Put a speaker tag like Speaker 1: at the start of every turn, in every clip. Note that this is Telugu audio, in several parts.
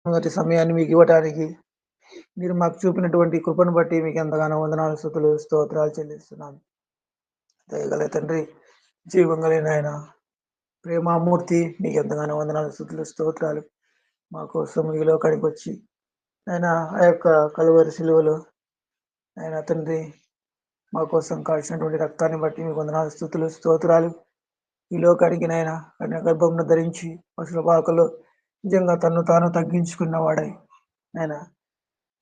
Speaker 1: మొదటి సమయాన్ని మీకివ్వటానికి, మీరు మాకు చూపినటువంటి కృపను బట్టి మీకెంతగానో వందనాలు, స్తుతులు, స్తోత్రాలు చెల్లిస్తున్నాను. దయగల తండ్రి, జీవం కలిగిన ఆయన, ప్రేమామూర్తి మీకెంతగానో వందనాలు, స్తుతులు, స్తోత్రాలు. మా కోసం ఈ లోకానికొచ్చి, ఆయన ఆ యొక్క కలువరి శిలువలో ఆయన తండ్రి మా కోసం కాల్చినటువంటి రక్తాన్ని బట్టి మీకు వందనాలు, స్తుతులు, స్తోత్రాలు. ఈ లోకానికి నాయన కన్య గర్భమున ధరించి పశుల పాకలో నిజంగా తన్ను తాను తగ్గించుకున్నవాడై నాయన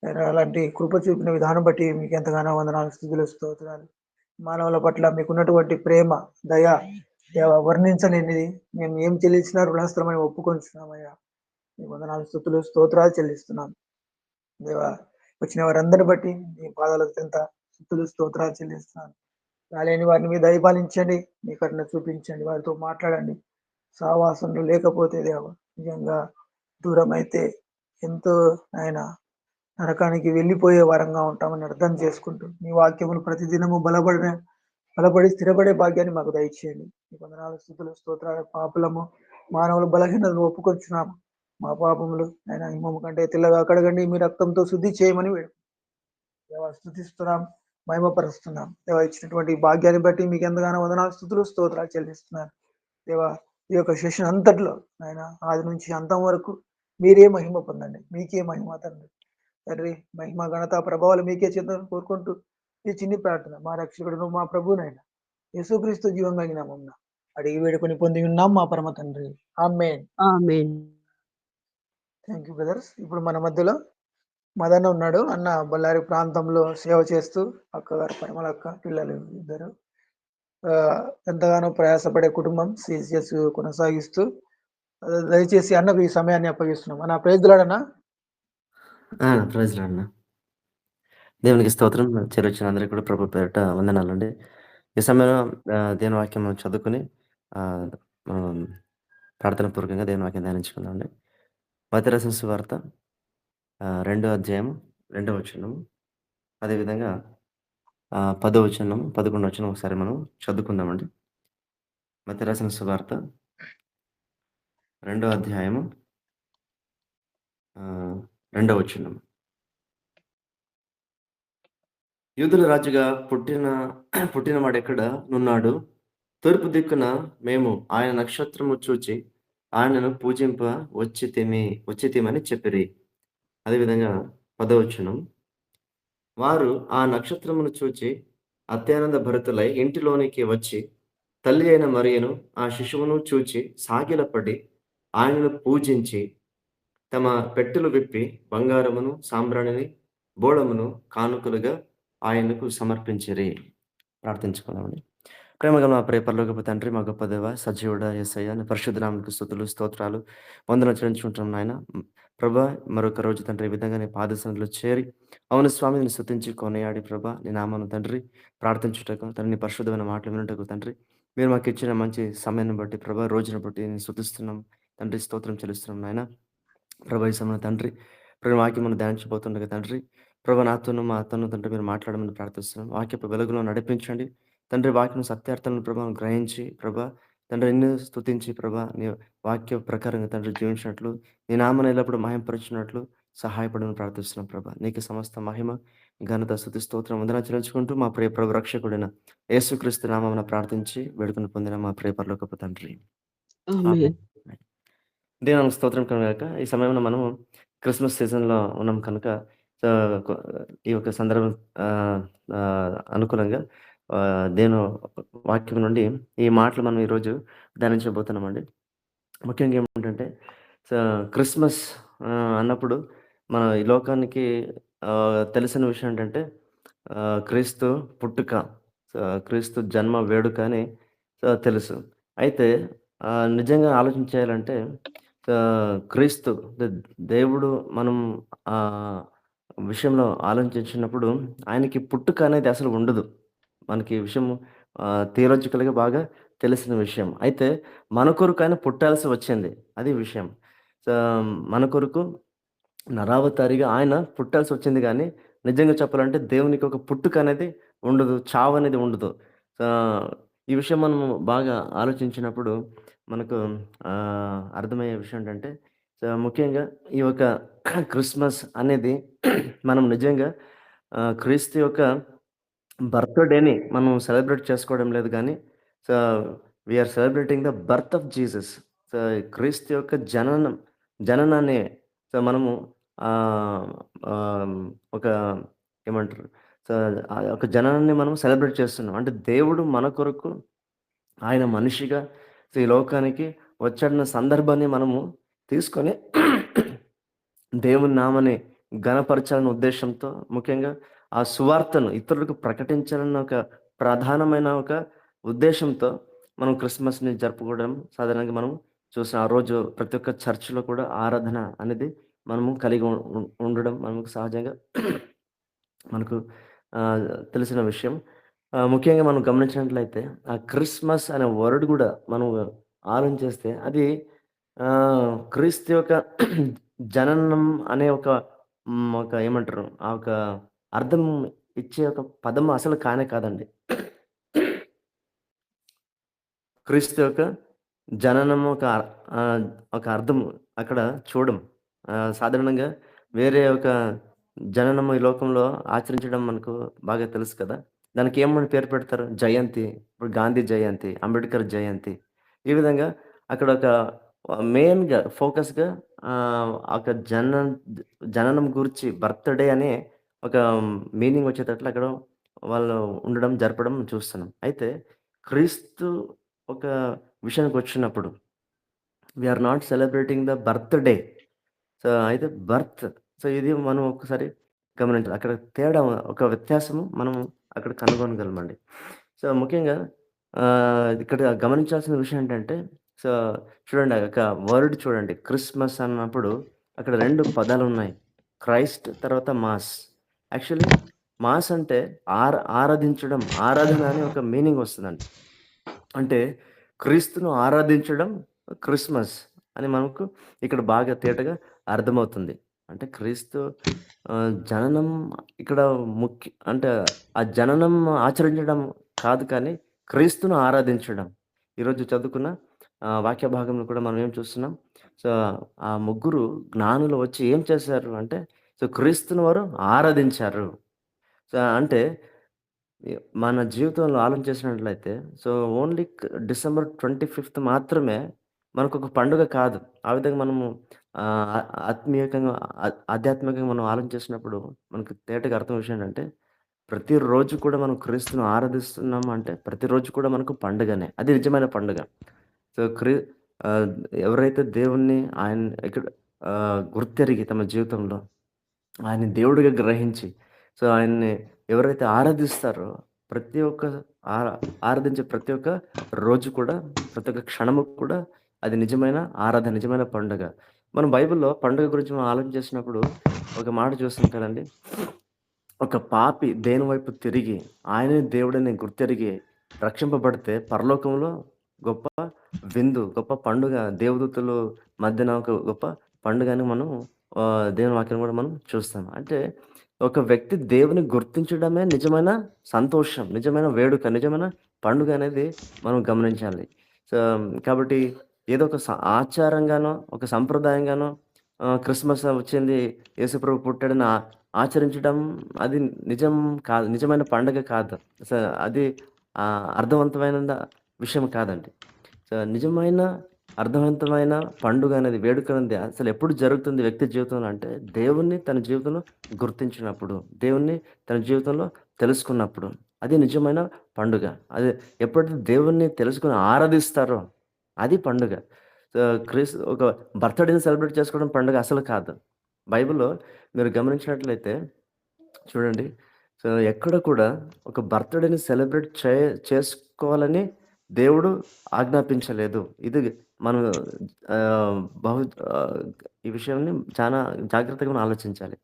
Speaker 1: ఆయన అలాంటి కృప చూపిన విధానం బట్టి మీకు ఎంతగానో వందనాలు, స్తుతులు, స్తోత్రాలు. మానవుల పట్ల మీకున్నటువంటి ప్రేమ, దయ వర్ణించలేనిది. మేము ఏం చెల్లించినా రుణస్థలమని ఒప్పుకొంచున్నామయ్యా. మీకు వందనాలు, స్తుతులు, స్తోత్రాలు చెల్లిస్తున్నాం. దేవా, వచ్చిన వారందరిని బట్టి మీ పాదాల చెంత స్తుతులు, స్తోత్రాలు చెల్లిస్తున్నాను. రాలేని వారిని మీరు దయపాలించండి. మీ కరుణ చూపించండి. వారితో మాట్లాడండి. సహవాసంలో లేకపోతే దేవ నిజంగా దూరమైతే ఎంతో ఆయన నరకానికి వెళ్ళిపోయే వారంగా ఉంటామని అర్థం చేసుకుంటూ, మీ వాక్యములు ప్రతిదినము బలపడి స్థిరపడే భాగ్యాన్ని మాకు దయచేయండి. మీకు వందనాలు, స్తుతులు, స్తోత్రాలు. పాపులము, మానవులు బలహీనతను ఒప్పుకొంచున్నాము. మా పాపములు ఆయన హిమము కంటే తెల్లగా కడగండి. మీ రక్తంతో శుద్ధి చేయమని దేవా స్తుతిస్తున్నాం, మహిమపరుస్తున్నాం. దేవా ఇచ్చినటువంటి ఈ భాగ్యాన్ని బట్టి మీకు ఎంతగానో వందనాలు, స్తుతులు, స్తోత్రాలు చెల్లిస్తున్నాను. దేవా ఈ యొక్క సెషన్ అంతట్లో ఆయన ఆది నుంచి అంతం వరకు మీరే మహిమ పొందండి. మీకే మహిమ తండ్రి. తండ్రి మహిమ, ఘనత, ప్రభావాలు మీకే చేద్దాం కోరుకుంటూ ఈ చిన్ని ప్రార్థన మా రక్షకుడును మా ప్రభువునైనా యేసుక్రీస్తు జీవం కలిగిన నామమున అడిగి వేడుకొని పొంది ఉన్నాం మా పరమ తండ్రి. Amen.
Speaker 2: Amen.
Speaker 1: Thank you brothers. ఇప్పుడు మన మధ్యలో మదన్ ఉన్నాడు. అన్న బళ్ళారి ప్రాంతంలో సేవ చేస్తూ అక్కగారు పరిమళక్క, పిల్లలు ఇద్దరు ఎంతగానో ప్రయాసపడే కుటుంబం సిసిఎస్ కొనసాగిస్తూ దయచేసి అన్నకు ఈ సమయాన్ని అప్పగిస్తున్నాం. అన్న ప్రైజ్లాడన్నా.
Speaker 3: ప్రైజ్ లార్డ్ అన్న. దేవునికి స్తోత్రం. చేరొచ్చిన అందరికీ కూడా ప్రభు పేరిట వందనాలండి. ఈ సమయంలో దేవుని వాక్యం మనం చదువుకొని మనం ప్రార్థన పూర్వకంగా దేవుని వాక్యం ధ్యానించుకుందామండి. మత్తయి రాసిన సువార్త 2వ అధ్యాయం 2వ వచనం, అదేవిధంగా 10వ వచనం, 11వ వచనం ఒకసారి మనం చదువుకుందామండి. మత్తయి రాసిన సువార్త 2వ అధ్యాయము 2వ వచనం. యూదుల రాజుగా పుట్టినవాడెక్కడ నున్నాడు? తూర్పు దిక్కున మేము ఆయన నక్షత్రము చూచి ఆయనను పూజింప వచ్చితిమని చెప్పిరి. అదేవిధంగా 10వ వచనం. వారు ఆ నక్షత్రమును చూచి అత్యానంద భరితులై ఇంటిలోనికి వచ్చి తల్లి అయిన మరియను ఆ శిశువును చూచి సాగిలపడి ఆయనను పూజించి తమ పెట్టెలు విప్పి బంగారమును, సాంబ్రాణిని, బోళమును కానుకలుగా ఆయనకు సమర్పించిరి. ప్రార్థించుకుందామండి. ప్రేమగల మా పరలోకపు తండ్రి, మా గొప్ప దేవ, సజీవుడా యేసయ్య, నీ పరిశుద్ధ నామమునకు స్తుతులు, స్తోత్రాలు, వందనాలు చెల్లించుకుంటున్నాం నాయన. ప్రభా, మరొక రోజు తండ్రి ఈ విధంగా నీ పాద సన్నిధిలో చేరి అవును స్వామి నిన్ను స్తుతించి కొనియాడి ప్రభా నీ నామమును తండ్రి ప్రార్థించుటకు తండ్రి నీ పరిశుద్ధమైన మాటలు వినుటకు తండ్రి మీరు మాకు ఇచ్చిన మంచి సమయాన్ని బట్టి ప్రభా రోజును బట్టి నేను స్తుతిస్తున్నాం తండ్రి, స్తోత్రం చెల్లిస్తున్నాం నాయన. ప్రభా ఈ సమయంలో తండ్రి ప్రభు వాక్యం మనం ధ్యానించబోతుండగా తండ్రి ప్రభా నాతోను మా అతను తండ్రి మీరు మాట్లాడమని ప్రార్థిస్తున్నాం. వాక్యపు వెలుగులో నడిపించండి తండ్రి. వాక్యం సత్యార్థాలను ప్రభా గ్రహించి ప్రభా తండ్రి నిన్ను స్తుతించి ప్రభా నీ వాక్య ప్రకారంగా తండ్రి జీవించినట్లు నీ నామను ఎల్లప్పుడూ మహింపరచినట్లు సహాయపడమని ప్రార్థిస్తున్నాం ప్రభా. నీకు సమస్త మహిమ, ఘనత, స్తుతి, స్తోత్రం వందనాలు చెల్లించుకుంటూ మా ప్రియ ప్రభు రక్షకుడైన యేసుక్రీస్తు నామమున ప్రార్థించి వేడుకొని పొందిన మా ప్రియ పరలోకపు తండ్రి.
Speaker 2: ఆమేన్.
Speaker 3: దేవునికి స్తోత్రం కనుక ఈ సమయంలో మనము క్రిస్మస్ సీజన్‌లో ఉన్నాం కనుక కొ ఈ యొక్క సందర్భం అనుకూలంగా దేవుని వాక్యం నుండి ఈ మాటలు మనం ఈరోజు ధ్యానించబోతున్నామండి. ముఖ్యంగా ఏమిటంటే క్రిస్మస్ అన్నప్పుడు మన ఈ లోకానికి తెలిసిన విషయం ఏంటంటే క్రీస్తు పుట్టుక, క్రీస్తు జన్మ వేడుక అని తెలుసు. అయితే నిజంగా ఆలోచించేయాలంటే క్రీస్తు దేవుడు మనం విషయంలో ఆలోచించినప్పుడు ఆయనకి పుట్టుక అనేది అసలు ఉండదు. మనకి ఈ విషయం థియలాజికల్‌గా బాగా తెలిసిన విషయం. అయితే మన కొరకు ఆయన పుట్టాల్సి వచ్చింది. అది విషయం. మన కొరకు నరావతారిగా ఆయన పుట్టాల్సి వచ్చింది గానీ, నిజంగా చెప్పాలంటే దేవునికి ఒక పుట్టుక అనేది ఉండదు. చావనేది ఉండదు. ఈ విషయం మనము బాగా ఆలోచించినప్పుడు మనకు అర్థమయ్యే విషయం ఏంటంటే, సో, ముఖ్యంగా ఈ యొక్క క్రిస్మస్ అనేది మనం నిజంగా క్రీస్తు యొక్క బర్త్‌డేని మనం సెలబ్రేట్ చేసుకోవడం లేదు గానీ, so, we are celebrating the birth of Jesus. So, క్రీస్తు యొక్క జననాన్ని సో, మనము ఆహ్, ఆహ్, ఒక ఏమంటారు? సో, ఆ యొక్క జననాన్ని మనం సెలబ్రేట్ చేస్తున్నాం. అంటే దేవుడు మన కొరకు ఆయన మనిషిగా సో, ఈ లోకానికి వచ్చాడన్న సందర్భాన్ని మనము తీసుకొని దేవుని నామాన్ని ఘనపరచాలనే ఉద్దేశ్యంతో ముఖ్యంగా ఆ సువార్తను ఇతరులకు ప్రకటించాలన్న ఒక ప్రధానమైన ఒక ఉద్దేశ్యంతో మనం క్రిస్మస్‌ని జరుపుకోవడం సాధారణంగా మనం చూస్తాం. ఆ రోజు ప్రతి ఒక్క చర్చ్‌లో కూడా ఆరాధన అనేది మనము కలిగి ఉండడం మనకు సహజంగా మనకు ఆహ్, తెలిసిన విషయం. ముఖ్యంగా మనం గమనించినట్లయితే ఆ క్రిస్మస్ అనే వర్డ్ గూడా మనం ఆలోచించేస్తే అది క్రీస్తు యొక్క జననం అనే ఒక ఏమంటారు? ఆ ఒక అర్థం ఇచ్చే ఒక పదం అసలు కానే కాదండి. క్రీస్తు యొక్క జననం ఆహ్, ఒక అర్థం అక్కడ చూడం. సాధారణంగా వేరే ఒక జననం ఈ లోకంలో ఆచరించడం మనకు బాగా తెలుసు కదా! దానికి ఏమని పేరు పెడతారు? జయంతి. ఇప్పుడు గాంధీ జయంతి, అంబేడ్కర్ జయంతి. ఈ విధంగా అక్కడ ఒక మెయిన్‌గా ఫోకస్‌గా ఒక జననం గూర్చి బర్త్‌డే అనే ఒక మీనింగ్ వచ్చేటట్లు అక్కడ వాళ్ళు ఉండడం, జరపడం చూస్తున్నాం. అయితే క్రీస్తు ఒక విషయానికొచ్చినప్పుడు we are not celebrating the birthday. So, అయితే సో, ఇది మనం ఒక్కసారి గమనించాలి. అక్కడ తేడా ఒక వ్యత్యాసము మనం అక్కడ కనుగొనగలమండి. సో, ముఖ్యంగా ఇక్కడ గమనించాల్సిన విషయం ఏంటంటే, సో, చూడండి ఒక వర్డ్ చూడండి. క్రిస్మస్ అన్నప్పుడు అక్కడ 2 పదాలున్నాయి. క్రైస్ట్ తర్వాత మాస్. యాక్చువల్లీ మాస్ అంటే ఆరాధించడం, ఆరాధన అనే ఒక మీనింగ్ వస్తదండి. అంటే క్రీస్తును ఆరాధించడం క్రిస్మస్ అని మనకు ఇక్కడ బాగా తేటగా అర్థమవుతుంది. అంటే క్రీస్తు జననం ఇక్కడ అంటే ఆ జననం ఆచరించడం కాదు కానీ క్రీస్తును ఆరాధించడం. ఈరోజు చదువుకున్న వాక్య భాగంలో కూడా మనం ఏం చూస్తున్నాం. సో, ఆ ముగ్గురు జ్ఞానులు వచ్చి ఏం చేశారు అంటే, సో, క్రీస్తుని వారు ఆరాధించారు. సో, అంటే మన జీవితంలో ఆలోచించినట్లయితే సో, ఓన్లీ డిసెంబర్ 25థ్ మాత్రమే మనకొక పండుగ కాదు. ఆ విధంగా మనము ఆహ్, ఆ ఆత్మీయకంగా ఆధ్యాత్మికంగా మనం ఆలోచించేసినప్పుడు మనకు తేటగా అర్థం విషయం ఏంటంటే, ప్రతిరోజు కూడా మనం క్రీస్తుని ఆరాధిస్తున్నాము అంటే, ప్రతిరోజు కూడా మనకు పండుగనే. అది నిజమైన పండుగ. సో, ఆహ్, ఎవరైతే దేవుణ్ణి ఆయన ఇక్కడ గుర్తెరిగి తమ జీవితంలో ఆయన్ని దేవుడిగా గ్రహించి, సో, ఆయన్ని ఎవరైతే ఆరాధిస్తారో, ప్రతి ఒక్క ఆరా ఆరాధించే ప్రతి ఒక్క రోజు కూడా, ప్రతి ఒక్క క్షణము కూడా అది నిజమైన ఆరాధన, నిజమైన పండుగ. మనం బైబిల్‌లో పండుగ గురించి మనం ఆలోచన చేసినప్పుడు ఒక మాట చూస్తాం కదండీ! ఒక పాపి దేని వైపు తిరిగి, ఆయనే దేవుడని గుర్తెరిగి రక్షింపబడితే పరలోకంలో గొప్ప గొప్ప పండుగ దేవదూతలు మధ్యన ఒక గొప్ప పండుగని మనం దేవుని వాక్యం కూడా మనం చూస్తాం. అంటే ఒక వ్యక్తి దేవుని గుర్తించడమే నిజమైన సంతోషం, నిజమైన వేడుక, నిజమైన పండుగ అనేది మనం గమనించాలి. సో, కాబట్టి ఏదో ఒక ఆచారంగానో, ఒక సంప్రదాయంగానో క్రిస్మస్ వచ్చింది, యేసుప్రభు పుట్టాడని ఆచరించడం అది నిజం కాదు. నిజమైన పండగ కాదు. స అది అర్థవంతమైన విషయం కాదండి. సో, నిజమైన అర్థవంతమైన పండుగ అనేది, వేడుక అనేది అసలెప్పుడు జరుగుతుంది వ్యక్తి జీవితంలో అంటే, దేవుణ్ణి తన జీవితంలో గుర్తించినప్పుడు, దేవుణ్ణి తన జీవితంలో తెలుసుకున్నప్పుడు. అది నిజమైన పండుగ. అది ఎప్పుడైతే దేవుణ్ణి తెలుసుకొని ఆరాధిస్తారో అది పండుగ. సో, ఒక బర్త్‌డేని సెలబ్రేట్ చేసుకోవడం పండుగ అసలు కాదు. బైబిల్‌లో మీరు గమనించినట్లయితే చూడండి. సో, ఎక్కడ కూడా ఒక బర్త్‌డేని సెలబ్రేట్ చేసుకోవాలని దేవుడు ఆజ్ఞాపించలేదు. ఇది మనం ఆహ్, బహు ఆహ్, ఈ విషయాన్ని చానా జాగ్రత్తగా మనం ఆలోచించాలి.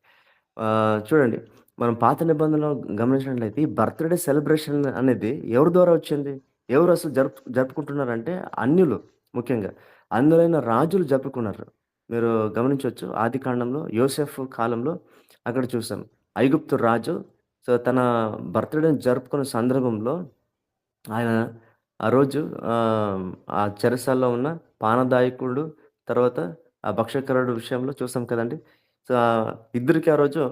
Speaker 3: చూడండి, మనం పాత నిబంధనలో గమనించినట్లయితే ఈ బర్త్‌డే సెలబ్రేషన్ అనేది ఎవరి ద్వారా వచ్చింది? ఎవరు అసలు జరుపుకుంటున్నారంటే అన్యులు ముఖ్యంగా. అన్యులైన రాజులు జరుపుకున్నారు. మీరు గమనించొచ్చు ఆదికాండంలో యోసేఫ్ కాలంలో అక్కడ చూసాం. ఐగుప్తు రాజు సో, తన బర్త్‌డేని జరుపుకునే సందర్భంలో ఆయన ఆ రోజు ఆ చెరసాల్లో ఉన్న పానదాయకుడు, తర్వాత ఆ భక్షకరుడు విషయంలో చూసాం కదండీ. సో, ఇద్దరికి ఆ రోజు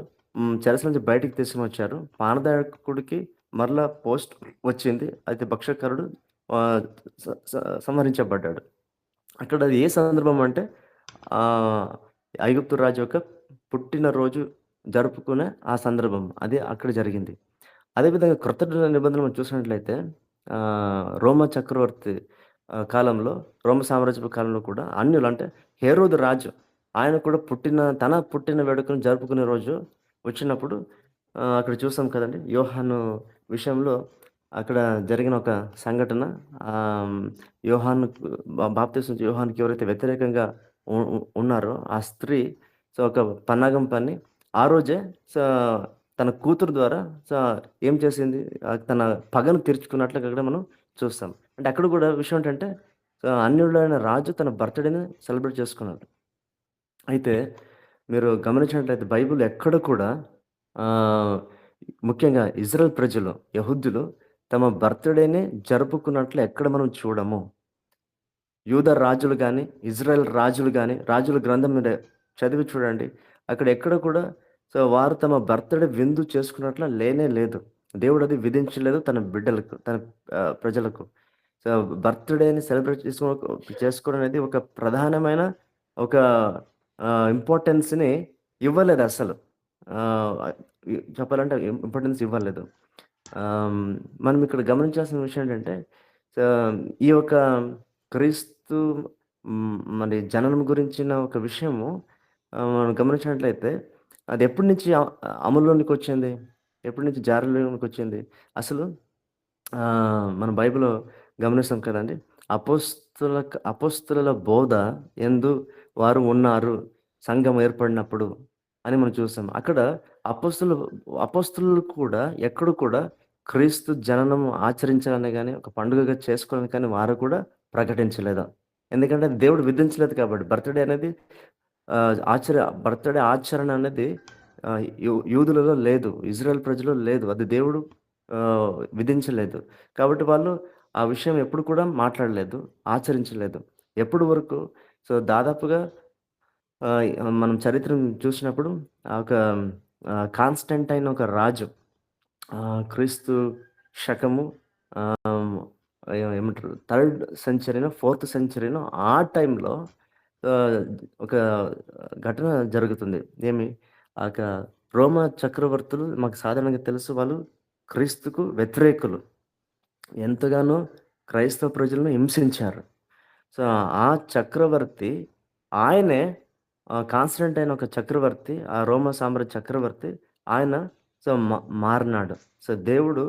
Speaker 3: చెరసాల నుంచి బయటికి తీసుకొనొచ్చారు. పానదాయకుడికి మరలా పోస్ట్ వచ్చింది. అయితే భక్షకరుడు ఆహ్, స స సంహరించబడ్డాడు. అక్కడ అది ఏ సందర్భం అంటే ఆహ్, ఐగుప్తు రాజు యొక్క పుట్టినరోజు జరుపుకునే ఆ సందర్భం. అది అక్కడ జరిగింది. అదేవిధంగా క్రొత్త నిబంధనలు మనం చూసినట్లయితే రోమా చక్రవర్తి కాలంలో, రోమ సామ్రాజ్యపు కాలంలో కూడా అన్యులు అంటే హేరోదు రాజు ఆయన కూడా తన పుట్టిన వేడుకను జరుపుకునే రోజు వచ్చినప్పుడు అక్కడ చూసాం కదండీ! యోహాను విషయంలో అక్కడ జరిగిన ఒక సంఘటన. ఆహ్, యోహానుకు బాప్తిసం యోహానుకి ఎవరైతే వ్యతిరేకంగా ఉ ఉ ఉన్నారో ఆ స్త్రీ ఒక పన్నాగం పన్ని ఆ రోజే సో తన కూతురు ద్వారా సో ఏం చేసింది? తన పగను తీర్చుకున్నట్లుగా అక్కడ మనం చూస్తాం. అంటే అక్కడ కూడా విషయం ఏంటంటే అన్యుడైన రాజు తన బర్త్‌డేని సెలబ్రేట్ చేసుకున్నాడు. అయితే మీరు గమనించినట్లయితే బైబిల్ ఎక్కడ కూడా ఆహ్, ముఖ్యంగా ఇజ్రాయెల్ ప్రజలు, యెహూద్యులు తమ బర్త్‌డేని జరుపుకున్నట్లు ఎక్కడ మనం చూడము. యూదా రాజులు గాని, ఇజ్రాయెల్ రాజులు గాని, రాజుల గ్రంథం మీరు చదివి చూడండి. అక్కడ ఎక్కడ కూడా వారు తమ బర్త్‌డే విందు చేసుకున్నట్ల లేనే లేదు. దేవుడు అది విధించలేదు తన బిడ్డలకు, తన ప్రజలకు. సో, బర్త్‌డేని సెలబ్రేట్ చేసుకోవడం అనేది ఒక ప్రధానమైన ఒక ఇంపార్టెన్స్‌ని ఇవ్వలేదసలు. ఆహ్, చెప్పాలంటే ఇంపార్టెన్స్ ఇవ్వలేదు. ఆహ్, మనం ఇక్కడ గమనించాల్సిన విషయం ఏంటంటే, ఈ యొక్క క్రీస్తు మరి జననం గురించిన ఒక విషయము మనం గమనించినట్లయితే అది ఎప్పటి నుంచి అమల్లోనికొచ్చింది? ఎప్పటి నుంచి జారీలోనికొచ్చింది? అసలు మనం బైబిల్‌లో గమనిస్తాం కదండీ! అపోస్తలుల బోధ యందు వారు ఉన్నారు. సంఘం ఏర్పడినప్పుడు అని మనం చూస్తాం. అక్కడ అపోస్తలు అపోస్తలులు కూడా ఎక్కడ కూడా క్రీస్తు జననం ఆచరించాలని గాని, ఒక పండుగగా చేసుకోవాలని కానీ వారు కూడా ప్రకటించలేదు. ఎందుకంటే దేవుడు విధించలేదు కాబట్టి. బర్త్‌డే ఆచరణ అనేది యూదులలో లేదు. ఇజ్రాయెల్ ప్రజల్లో లేదు. అది దేవుడు విధించలేదు. కాబట్టి వాళ్ళు ఆ విషయం ఎప్పుడు కూడా మాట్లాడలేదు. ఆచరించలేదు. ఎప్పటి వరకు దాదాపుగా మనం చరిత్రను చూసినప్పుడు ఒక కాన్స్టంటైన్ ఒక రాజు క్రీస్తు శకము ఆహ్, ఏమంటారు థర్డ్ సెంచరీనో, ఫోర్త్ సెంచరీనో ఆ టైంలో ఆహ్, ఒక ఘటన జరుగుతుంది. ఏమి ఆక రోమా చక్రవర్తులు మాకు సాధారణంగా తెలుసు వాళ్ళు క్రీస్తుకు వ్యతిరేకులు. ఎంతగానో క్రైస్తవ ప్రజలను హింసించారు. సో, ఆ చక్రవర్తి ఆయనే కాన్స్టంటైన్ ఒక చక్రవర్తి, ఆ రోమా సామ్రాజ్య చక్రవర్తి ఆయన మారినాడు. దేవుడు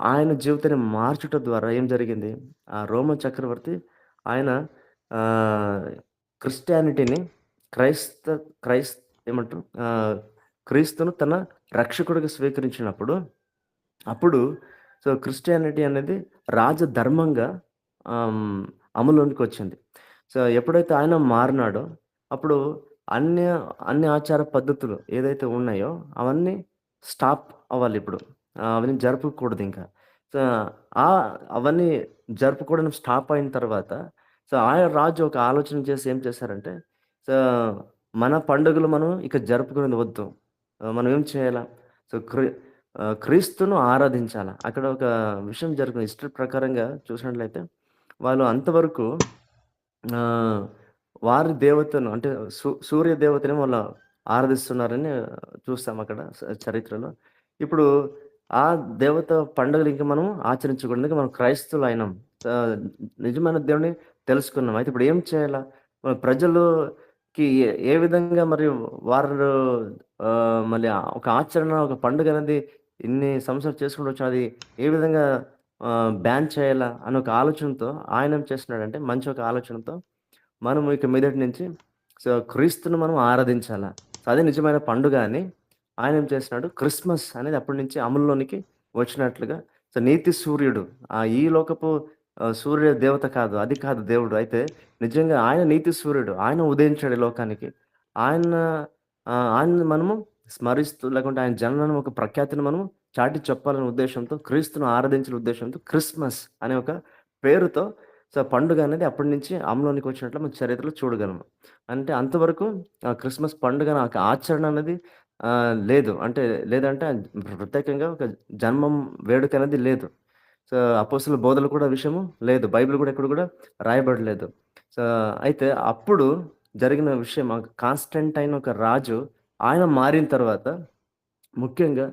Speaker 3: ఆయన జీవితాన్ని మార్చుట ద్వారా ఏం జరిగింది? ఆ రోమన్ చక్రవర్తి ఆయన ఆహ్, క్రిస్టియానిటీని క్రైస్త క్రైస్ ఏమంటారు? క్రీస్తును తన రక్షకుడిగా స్వీకరించినప్పుడు, అప్పుడు క్రిస్టియానిటీ అనేది రాజధర్మంగా ఆహ్, అమలులోనికొచ్చింది. ఎప్పుడైతే ఆయన మారినాడో, అప్పుడు అన్య అన్ని ఆచార పద్ధతులు ఏదైతే ఉన్నాయో అవన్నీ స్టాప్ అవ్వాలిప్పుడు. అవన్నీ జరపకూడదింకా. సో, అవన్నీ జరుపుకోవడం స్టాప్ అయిన తర్వాత, ఆయన రాజు ఒక ఆలోచన చేసి ఏం చేశారంటే, సో, మన పండుగలు మనం ఇక జరుపుకునేది వద్దు. మనం ఏం చేయాలా? సో, క్రీస్తును ఆరాధించాల. అక్కడ ఒక విషయం జరిగింది. హిస్టరీ ప్రకారంగా చూసినట్లయితే, వాళ్ళు అంతవరకు ఆహ్, వారి దేవతను అంటే సూర్య దేవతని వాళ్ళు ఆరాధిస్తున్నారని చూస్తాం అక్కడ చరిత్రలో. ఇప్పుడు ఆ దేవత పండుగలు ఇంక మనం ఆచరించకూడదు. ఎందుకంటే మనం క్రైస్తవులయినాం. ఆహ్, నిజమైన దేవుడిని తెలుసుకున్నాం. అయితే ఇప్పుడు ఏం చేయాలా? ప్రజలుకి ఏ విధంగా మరి వారు మళ్ళీ ఒక ఆచరణ, ఒక పండుగనేది ఇన్ని సంవత్సరాలు చేసుకుంటూ వచ్చాం. అది ఏ విధంగా బ్యాన్ చేయాలా అని ఒక ఆలోచనతో ఆయన ఏం చేస్తున్నాడంటే మంచి ఒక ఆలోచనతో మనం ఇక మీదటి నుంచి క్రీస్తును మనం ఆరాధించాలా. అదే నిజమైన పండుగ అని ఆయనేం చేస్తున్నాడు, క్రిస్మస్ అనేది అప్పటి నుంచి అమలులోనికి వచ్చినట్లుగా నీతి సూర్యుడు ఈ లోకపు సూర్య దేవత కాదు. అది కాదు దేవుడు. అయితే నిజంగా ఆయన నీతి సూర్యుడు. ఆయన ఉదయించాడు ఈ లోకానికి. ఆయన ఆయన్ని మనము స్మరిస్తూ లేకుంటే ఆయన జననం ఒక ప్రఖ్యాతిని మనము చాటి చెప్పాలనే ఉద్దేశ్యంతో, క్రీస్తును ఆరాధించిన ఉద్దేశ్యంతో క్రిస్మస్ అనే ఒక పేరుతో పండుగ అనేది అప్పటి నుంచి అమలులోనికి వచ్చినట్లు మనం చరిత్రలో చూడగలము. అంటే అంతవరకు క్రిస్మస్ పండుగ నాకు ఆచరణ అనేది లేదు. అంటే లేదంటే ప్రత్యేకంగా ఒక జన్మం వేడుక అనేది లేదు. సో, అపోస్తలుల బోధలు కూడా విషయము లేదు. బైబిల్ కూడా ఎక్కడ కూడా రాయబడలేదు. సో, అయితే అప్పుడు జరిగిన విషయం కాన్స్టంటైన్ ఒక రాజు ఆయన మారిన తర్వాత ముఖ్యంగా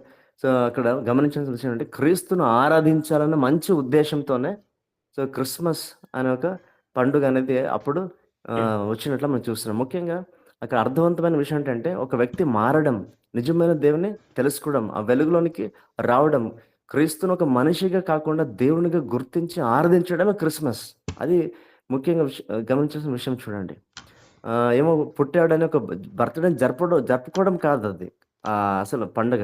Speaker 3: అక్కడ గమనించాల్సిన విషయం ఏంటంటే క్రీస్తును ఆరాధించాలన్న మంచి ఉద్దేశ్యంతోనే క్రిస్మస్ అనే ఒక పండుగ అనేది అప్పుడు వచ్చినట్లు మనం చూస్తున్నాం. ముఖ్యంగా అక్కడ అర్థవంతమైన విషయం ఏంటంటే ఒక వ్యక్తి మారడం, నిజమైన దేవుని తెలుసుకోవడం, ఆ వెలుగులోనికి రావడం, క్రీస్తును ఒక మనిషిగా కాకుండా దేవునిగా గుర్తించి ఆరాధించడమే క్రిస్మస్. అది ముఖ్యంగా గమనించాల్సిన విషయం చూడండి. ఏమో పుట్టాడని ఒక బర్త్‌డే జరుపుకోవడం కాదది. అసలు పండగ.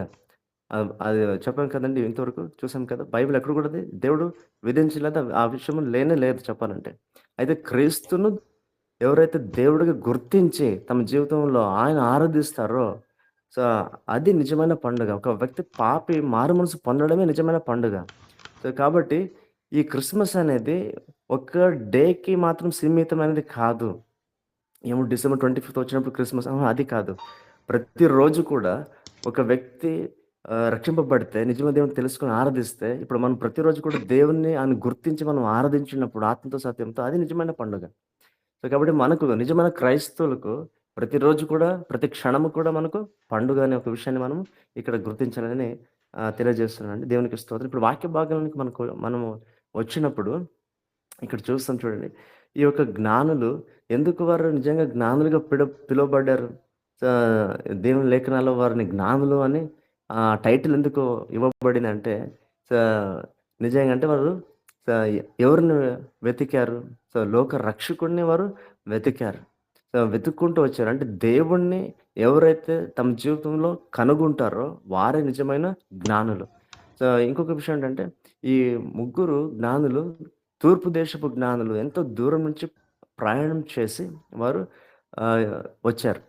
Speaker 3: అది చెప్పాం కదండీ! ఇంతవరకు చూసాం కదా! బైబిల్ ఎక్కడ కూడా దేవుడు విధించలేదు. ఆ విషయం లేనే లేదు చెప్పాలంటే. అయితే క్రీస్తును ఎవరైతే దేవుడిగా గుర్తించి తమ జీవితంలో ఆయన ఆరాధిస్తారో సో, అది నిజమైన పండుగ. ఒక వ్యక్తి పాపి మారుమనసు పొందడమే నిజమైన పండుగ. సో, కాబట్టి ఈ క్రిస్మస్ అనేది ఒక డేకి మాత్రం సీమితమైనది కాదు. ఏమో డిసెంబర్ 25థ్ వచ్చినప్పుడు క్రిస్మస్ అది కాదు. ప్రతిరోజు కూడా ఒక వ్యక్తి రక్షింపబడితే నిజమైన దేవుడిని తెలుసుకొని ఆరాధిస్తే ఇప్పుడు మనం ప్రతిరోజు కూడా దేవుడిని ఆయన గుర్తించి మనం ఆరాధించినప్పుడు ఆత్మతో సత్యంతో అది నిజమైన పండుగ. సో, కాబట్టి మనకు నిజమైన క్రైస్తవులకు ప్రతిరోజు కూడా ప్రతి క్షణము కూడా మనకు పండుగ అనే ఒక విషయాన్ని మనం ఇక్కడ గుర్తించాలని తెలియజేస్తున్నానండి. దేవునికి స్తోత్రం. ఇప్పుడు వాక్య భాగానికి మనము వచ్చినప్పుడు ఇక్కడ చూస్తాం చూడండి. ఈ యొక్క జ్ఞానులు ఎందుకు వారు నిజంగా జ్ఞానులుగా పిలువబడ్డారు? దేవుని లేఖనాల్లో వారిని జ్ఞానులు అని టైటిల్ ఎందుకు ఇవ్వబడిందంటే స నిజంగా అంటే వారు స ఎవరిని వెతికారు? లోక రక్షకుడిని వారు వెతికారు. వెతుక్కుంటూ వచ్చారు. అంటే దేవుడిని ఎవరైతే తమ జీవితంలో కనుగొంటారో వారే నిజమైన జ్ఞానులు. ఇంకొక విషయం ఏంటంటే ఈ ముగ్గురు జ్ఞానులు తూర్పు దేశపు జ్ఞానులు ఎంతో దూరం నుంచి ప్రయాణం చేసి వారు వచ్చారు.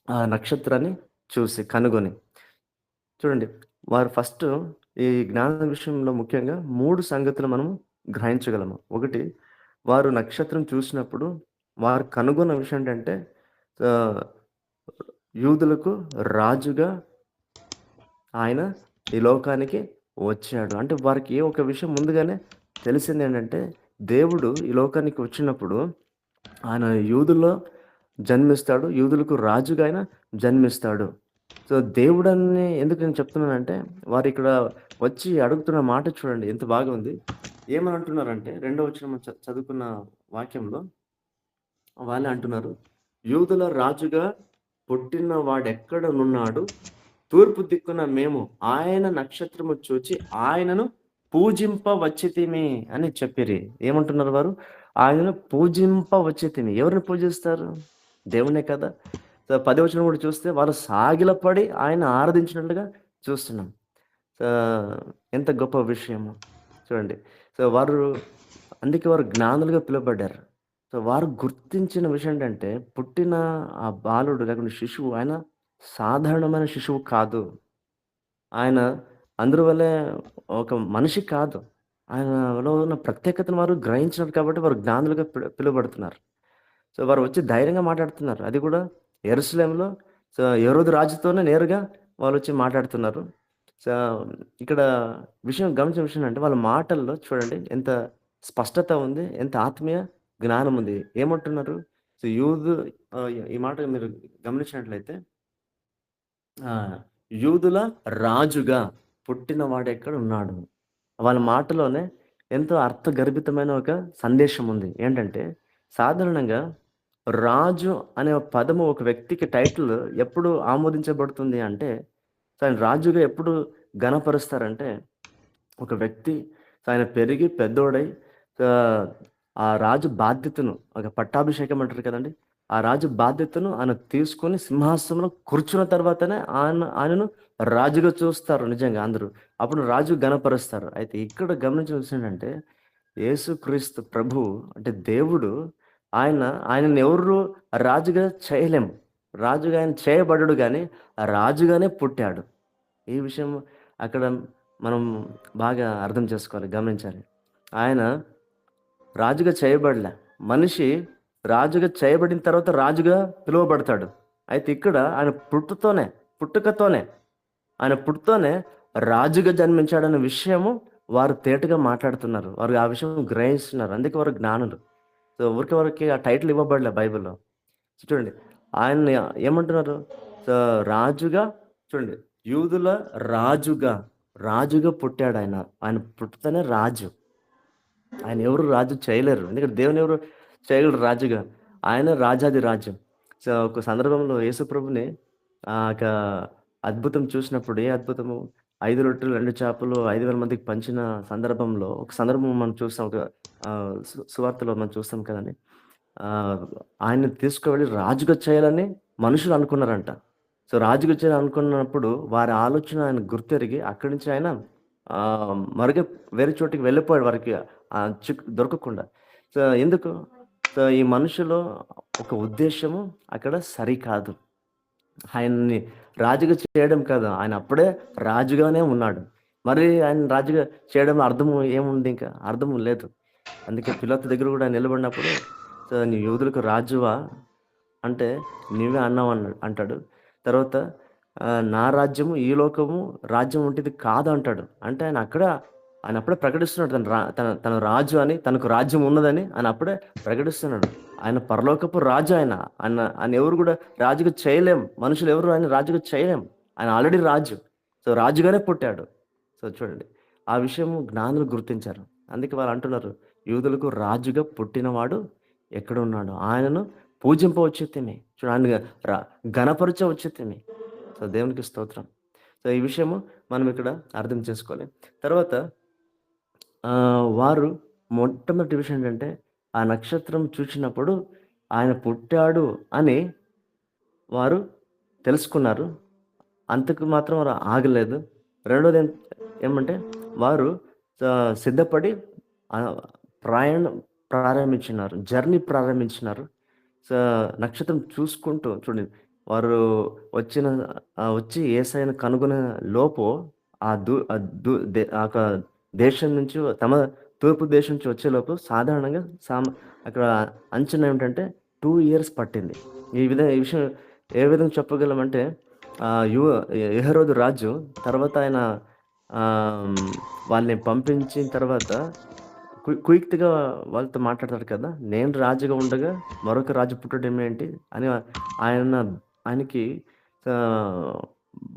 Speaker 3: ఆ నక్షత్రాన్ని చూసి కనుగొని. చూడండి వారు ఫస్ట్ ఈ జ్ఞాన విషయంలో ముఖ్యంగా 3 సంగతులు మనము గ్రహించగలము. ఒకటి వారు నక్షత్రం చూసినప్పుడు వారు కనుగొన్న విషయం ఏంటంటే ఆహ్, యూదులకు రాజుగా ఆయన ఈ లోకానికి వచ్చాడు. అంటే వారికి ఒక విషయం ముందుగానే తెలిసిందేంటంటే దేవుడు ఈ లోకానికి వచ్చినప్పుడు ఆయన యూదుల్లో జన్మిస్తాడు. యూదులకు రాజుగా ఆయన జన్మిస్తాడు. దేవుడని ఎందుకు నేను చెప్తున్నానంటే వారిక్కడ వచ్చి అడుగుతున్న మాట చూడండి ఎంత బాగా ఉంది. ఏమని అంటున్నారంటే రెండో వచనం చదువుకున్న వాక్యంలో వాళ్ళే అంటున్నారు. యూదుల రాజుగా పుట్టిన వాడెక్కడనున్నాడు? తూర్పు దిక్కున మేము ఆయన నక్షత్రము చూచి ఆయనను పూజింప వచ్చితిమి అని చెప్పిరి. ఏమంటున్నారు వారు? ఆయనను పూజింప వచ్చితిమి. ఎవరిని పూజిస్తారు? దేవునే కదా! 10వ వచనం కూడా చూస్తే వాళ్ళు సాగిలపడి ఆయన ఆరాధించినట్లుగా చూస్తున్నాం. ఎంత గొప్ప విషయము చూడండి. వారు అందుకే వారు జ్ఞానులుగా పిలువబడ్డారు. వారు గుర్తించిన విషయం ఏంటంటే పుట్టిన ఆ బాలుడు లేకుంటే శిశువు ఆయన సాధారణమైన శిశువు కాదు. ఆయన అందరి వల్లే ఒక మనిషి కాదు. ఆయనలో ఉన్న ప్రత్యేకతను వారు గ్రహించినారు కాబట్టి వారు జ్ఞానులుగా పిలువబడుతున్నారు. వారు వచ్చి ధైర్యంగా మాట్లాడుతున్నారు. అది కూడా యెరూషలేములో హేరోదు రాజుతోనే నేరుగా వాళ్ళొచ్చి మాట్లాడుతున్నారు. సో, ఇక్కడ గమనించిన విషయం అంటే వాళ్ళ మాటల్లో చూడండి ఎంత స్పష్టత ఉంది. ఎంత ఆత్మీయ జ్ఞానం ఉంది. ఏమంటున్నారు? యూదు ఈ మాట మీరు గమనించినట్లయితే యూదుల రాజుగా పుట్టిన వాడెక్కడ ఉన్నాడు? వాళ్ళ మాటలోనే ఎంతో అర్థగర్భితమైన ఒక సందేశం ఉంది. ఏంటంటే సాధారణంగా రాజు అనే పదము ఒక వ్యక్తికి టైటిల్ ఎప్పుడు ఆమోదించబడుతుంది అంటే ఆయన రాజుగా ఎప్పుడు ఘనపరుస్తారంటే ఒక వ్యక్తి ఆయన పెరిగి పెద్దోడై ఆ రాజు బాధ్యతను ఒక పట్టాభిషేకం అంటారు కదండి. ఆ రాజు బాధ్యతను ఆయన తీసుకొని సింహాసనంలో కూర్చున్న తర్వాతనే ఆయనను రాజుగా చూస్తారు నిజంగా అందరూ. అప్పుడు రాజు ఘనపరుస్తారు. అయితే ఇక్కడ గమనించాల్సిన ఏంటంటే యేసుక్రీస్తు ప్రభువు అంటే దేవుడు ఆయనను ఎవరు రాజుగా చేయలేము. రాజుగా ఆయన చేయబడడు కానీ రాజుగానే పుట్టాడు. ఈ విషయం అక్కడ మనం బాగా అర్థం చేసుకోవాలి, గమనించాలి. ఆయన రాజుగా చేయబడలే. మనిషి రాజుగా చేయబడిన తర్వాత రాజుగా పిలువబడతాడు. అయితే ఇక్కడ ఆయన పుట్టుకతోనే ఆయన పుట్టుతోనే రాజుగా జన్మించాడన్న విషయము వారు తేటగా మాట్లాడుతున్నారు. వారు ఆ విషయం గ్రహిస్తున్నారు. అందుకే వారు జ్ఞానులు. సో ఊరికే ఆ టైటిల్ ఇవ్వబడలే బైబిల్‌లో. చూడండి ఆయన్ని ఏమంటున్నారు? సో రాజుగా చూడండి, యూదుల రాజుగా పుట్టాడాయన. ఆయన పుట్టుతోనే రాజు. ఆయన ఎవరు రాజు చేయలేరు. ఎందుకంటే దేవుని ఎవరు చేయగలరు రాజుగా. ఆయన రాజాది రాజు. సో ఒక సందర్భంలో యేసుప్రభుని ఒక అద్భుతం చూసినప్పుడు, ఏ అద్భుతము? 5 రొట్టెలు 2 చేపలు 5,000 మందికి పంచిన సందర్భంలో, ఒక సందర్భం మనం చూస్తాం. ఒక సువార్తలో మనం చూస్తాం కదండీ! ఆయన్ని తీసుకువెళ్ళి రాజుగా చేయాలని మనుషులు అనుకున్నారంట. సో రాజుగా చేయాలనుకున్నప్పుడు వారి ఆలోచన ఆయన గుర్తెరిగి అక్కడి నుంచి ఆయన మరుగ వేరే చోటికి వెళ్ళిపోయాడు, వారికి దొరకకుండా. సో ఎందుకు? సో ఈ మనుషులో ఒక ఉద్దేశము అక్కడ సరికాదు. ఆయన్ని రాజుగా చేయడం కాదు. ఆయన అప్పుడే రాజుగానే ఉన్నాడు. మరి ఆయన రాజుగా చేయడంలో అర్థం ఏముంది? ఇంకా అర్థం లేదు. అందుకే పిలాతు దగ్గర కూడా నిలబడినప్పుడు, సో నీ యూదులకు రాజువా అంటే నీవే అన్నావు అంటాడు. తర్వాత నా రాజ్యము ఈ లోకము రాజ్యం వంటిది కాదు అంటాడు. అంటే ఆయన అప్పుడే ప్రకటిస్తున్నాడు తన రాజు అని, తనకు రాజ్యం ఉన్నదని ఆయన అప్పుడే ప్రకటిస్తున్నాడు. ఆయన పరలోకపు రాజు. ఆయన ఎవరు కూడా రాజుగా చేయలేం. మనుషులు ఎవరు ఆయన రాజుగా చేయలేం. ఆయన ఆల్రెడీ రాజు. సో రాజుగానే పుట్టాడు. సో చూడండి, ఆ విషయం జ్ఞానులు గుర్తించారు. అందుకే వాళ్ళు అంటున్నారు, యూదులకు రాజుగా పుట్టినవాడు ఎక్కడ ఉన్నాడు? ఆయనను పూజింపవచ్చుతిమి. చూడండి, ఆయన ఘనపరచవచ్చుతిమి. సో దేవునికి స్తోత్రం. సో ఈ విషయము మనం ఇక్కడ అర్థం చేసుకోవాలి. తర్వాత వారు మొట్టమొదటి విషయం ఏంటంటే, ఆ నక్షత్రం చూసినప్పుడు ఆయన పుట్టాడు అని వారు తెలుసుకున్నారు. అంతకు మాత్రం వారు ఆగలేదు. రెండోది ఏమంటే, వారు సిద్ధపడి ప్రయాణం ప్రారంభించినారు, జర్నీ ప్రారంభించినారు. సో నక్షత్రం చూసుకుంటూ చూడండి, వారు వచ్చి యేసయ్యను కనుగొనే లోపు ఒక దేశం నుంచి, తమ తూర్పు దేశం నుంచి వచ్చేలోపు సాధారణంగా అక్కడ అంచనా ఏమిటంటే 2 years పట్టింది. ఈ విషయం ఏ విధంగా చెప్పగలమంటే, యెహరోదు రాజు తర్వాత ఆయన వాళ్ళని పంపించిన తర్వాత క్విక్‌గా వాళ్ళతో మాట్లాడతాడు కదా! నేను రాజుగా ఉండగా మరొక రాజు పుట్టడం ఏంటి అని ఆయనకి